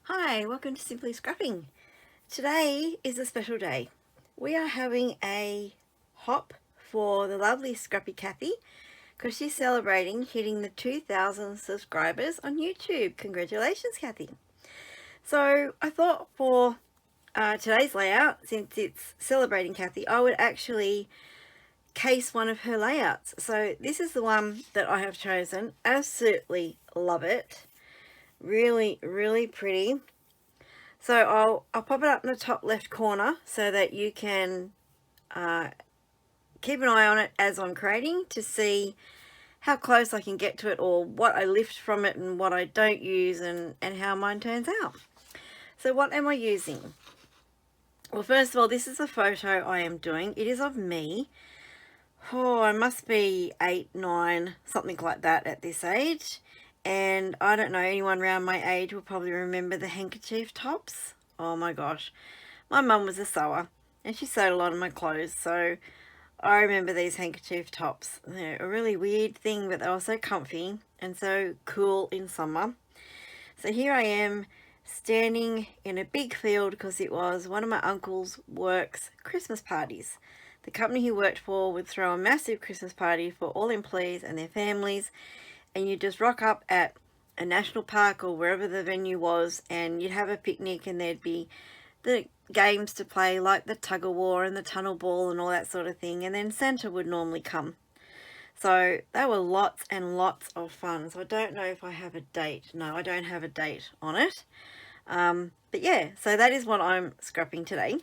Hi, welcome to Simply Scrapping. Today is a special day. We are having a hop for the lovely Scrappy Kathy because she's celebrating hitting the 2,000 subscribers on YouTube. Congratulations, Kathy. So I thought for today's layout, since it's celebrating Kathy, I would actually case one of her layouts. So this is the one that I have chosen. Absolutely love it. Really, really pretty. So I'll pop it up in the top left corner so that you can keep an eye on it as I'm creating to see how close I can get to it, or what I lift from it and what I don't use, and how mine turns out. So what am I using? Well, first of all, this is a photo I am doing. It is of me. Oh, I must be 8, 9, something like that at this age. And I don't know, anyone around my age will probably remember the handkerchief tops. Oh my gosh. My mum was a sewer and she sewed a lot of my clothes, so I remember these handkerchief tops. They're a really weird thing, but they were so comfy and so cool in summer. So here I am standing in a big field because it was one of my uncle's work's Christmas parties. The company he worked for would throw a massive Christmas party for all employees and their families, and you'd just rock up at a national park or wherever the venue was, and you'd have a picnic, and there'd be the games to play like the tug of war and the tunnel ball and all that sort of thing, and then Santa would normally come. So they were lots and lots of fun. So I don't know if I have a date. No, I don't have a date on it. But yeah, so that is what I'm scrapping today.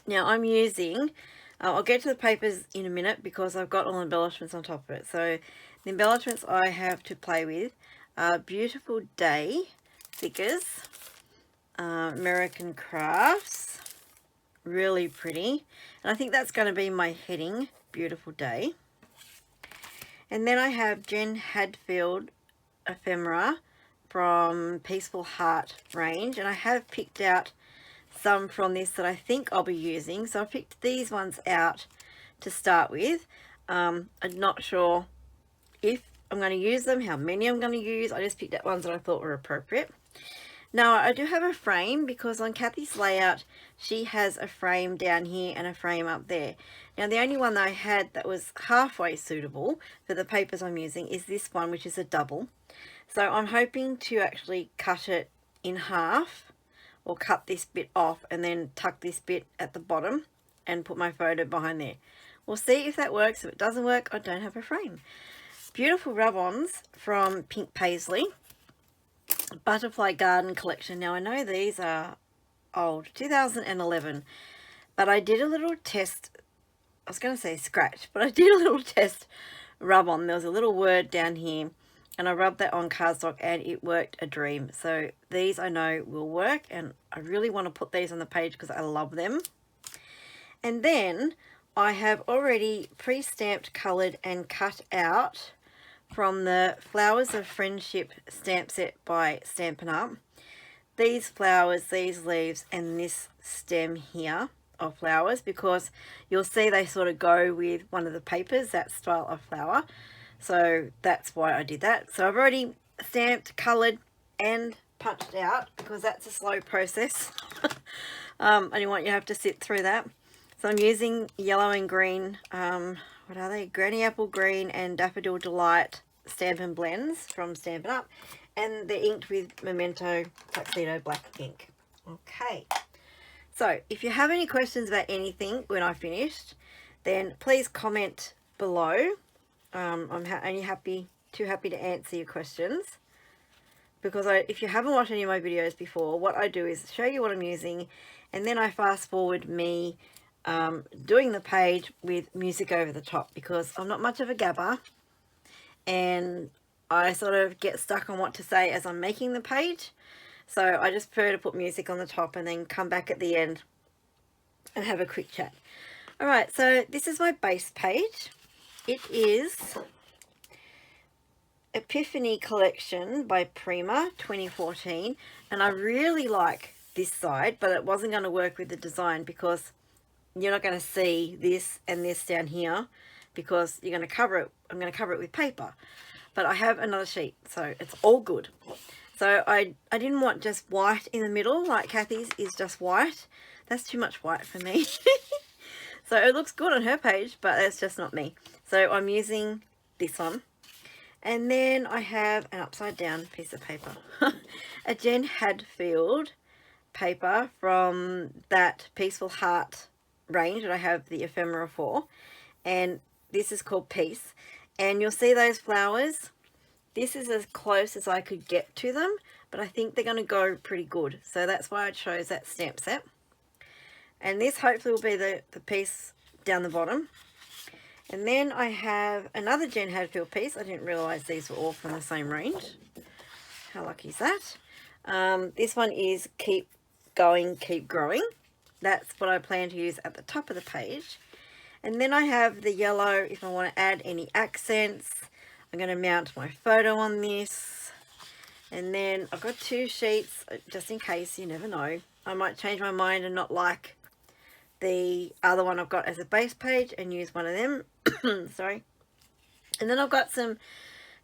Now I'm using, I'll get to the papers in a minute because I've got all the embellishments on top of it. So the embellishments I have to play with are Beautiful Day stickers, American Crafts, really pretty. And I think that's going to be my heading, Beautiful Day. And then I have Jen Hadfield ephemera from Peaceful Heart range, and I have picked out some from this that I think I'll be using. So I picked these ones out to start with. I'm not sure if I'm going to use them, how many I'm going to use. I just picked out ones that I thought were appropriate. Now I do have a frame because on Kathy's layout she has a frame down here and a frame up there. Now the only one that I had that was halfway suitable for the papers I'm using is this one, which is a double. So I'm hoping to actually cut it in half, or cut this bit off and then tuck this bit at the bottom and put my photo behind there. We'll see if that works. If it doesn't work, I don't have a frame. Beautiful rub-ons from Pink Paisley, Butterfly Garden collection. Now I know these are old, 2011, but I did a little test. I was going to say scratch, but I did a little test rub-on. There was a little word down here, and I rubbed that on cardstock and it worked a dream. So these I know will work, and I really want to put these on the page because I love them. And then I have already pre-stamped, coloured and cut out from the Flowers of Friendship stamp set by Stampin' Up. These flowers, these leaves and this stem here of flowers, because you'll see they sort of go with one of the papers, that style of flower. So that's why I did that. So I've already stamped, coloured and punched out because that's a slow process. I didn't want you to have to sit through that. So I'm using yellow and green, what are they? Granny Apple Green and Daffodil Delight Stampin' Blends from Stampin' Up. And they're inked with Memento Tuxedo Black ink. Okay. So if you have any questions about anything when I finished, then please comment below. I'm only too happy to answer your questions, because if you haven't watched any of my videos before, what I do is show you what I'm using, and then I fast forward me doing the page with music over the top, because I'm not much of a gabber and I sort of get stuck on what to say as I'm making the page. So I just prefer to put music on the top and then come back at the end and have a quick chat. Alright, so this is my base page. It is Epiphany Collection by Prima 2014, and I really like this side, but it wasn't going to work with the design because you're not going to see this and this down here because you're going to cover it. I'm going to cover it with paper, but I have another sheet, so it's all good. So I didn't want just white in the middle, like Kathy's is just white. That's too much white for me. So it looks good on her page, but that's just not me. So I'm using this one. And then I have an upside down piece of paper. A Jen Hadfield paper from that Peaceful Heart range that I have the ephemera for. And this is called Peace. And you'll see those flowers. This is as close as I could get to them, but I think they're going to go pretty good. So that's why I chose that stamp set. And this hopefully will be the piece down the bottom. And then I have another Jen Hadfield piece. I didn't realise these were all from the same range. How lucky is that? This one is Keep Going, Keep Growing. That's what I plan to use at the top of the page. And then I have the yellow if I want to add any accents. I'm going to mount my photo on this. And then I've got 2 sheets, just in case, you never know. I might change my mind and not like the other one I've got as a base page and use one of them. Sorry. And then I've got some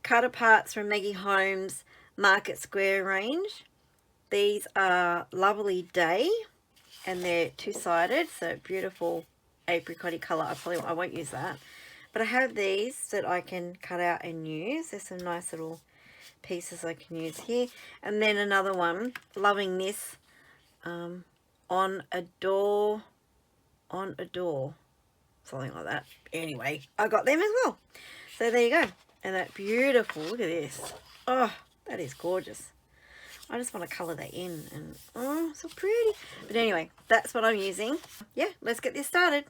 cut aparts from Maggie Holmes Market Square range. These are Lovely Day and they're 2-sided, so beautiful apricot-y colour. I won't use that. But I have these that I can cut out and use. There's some nice little pieces I can use here. And then another one, loving this, on a door, something like that. Anyway, I got them as well. So there you go. And that beautiful, look at this. Oh, that is gorgeous. I just want to colour that in, and oh, so pretty. But anyway, that's what I'm using. Yeah, let's get this started.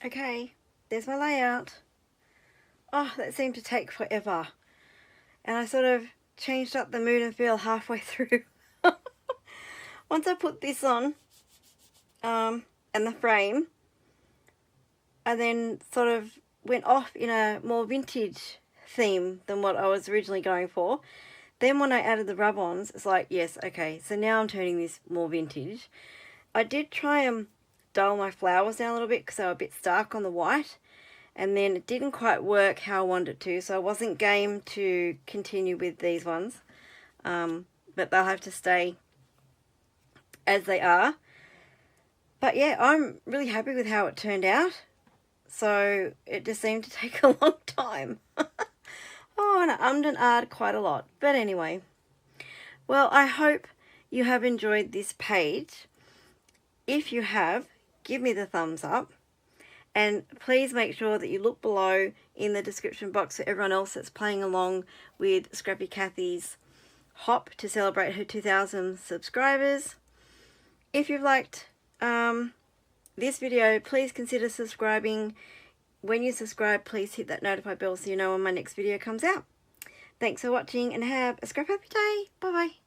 Okay, there's my layout. Oh, that seemed to take forever. And I sort of changed up the mood and feel halfway through. Once I put this on, and the frame, I then sort of went off in a more vintage theme than what I was originally going for. Then when I added the rub-ons, it's like, yes, okay, so now I'm turning this more vintage. I did try and dull my flowers down a little bit because they were a bit stark on the white, and then it didn't quite work how I wanted it to, so I wasn't game to continue with these ones. But they'll have to stay as they are. But yeah, I'm really happy with how it turned out. So it just seemed to take a long time. Oh, and I ummed and ahed quite a lot. But anyway, well, I hope you have enjoyed this page. If you have, give me the thumbs up. And please make sure that you look below in the description box for everyone else that's playing along with Scrappy Cathy's hop to celebrate her 2,000 subscribers. If you've liked this video, please consider subscribing. When you subscribe, please hit that notify bell so you know when my next video comes out. Thanks for watching and have a scrap happy day. Bye bye.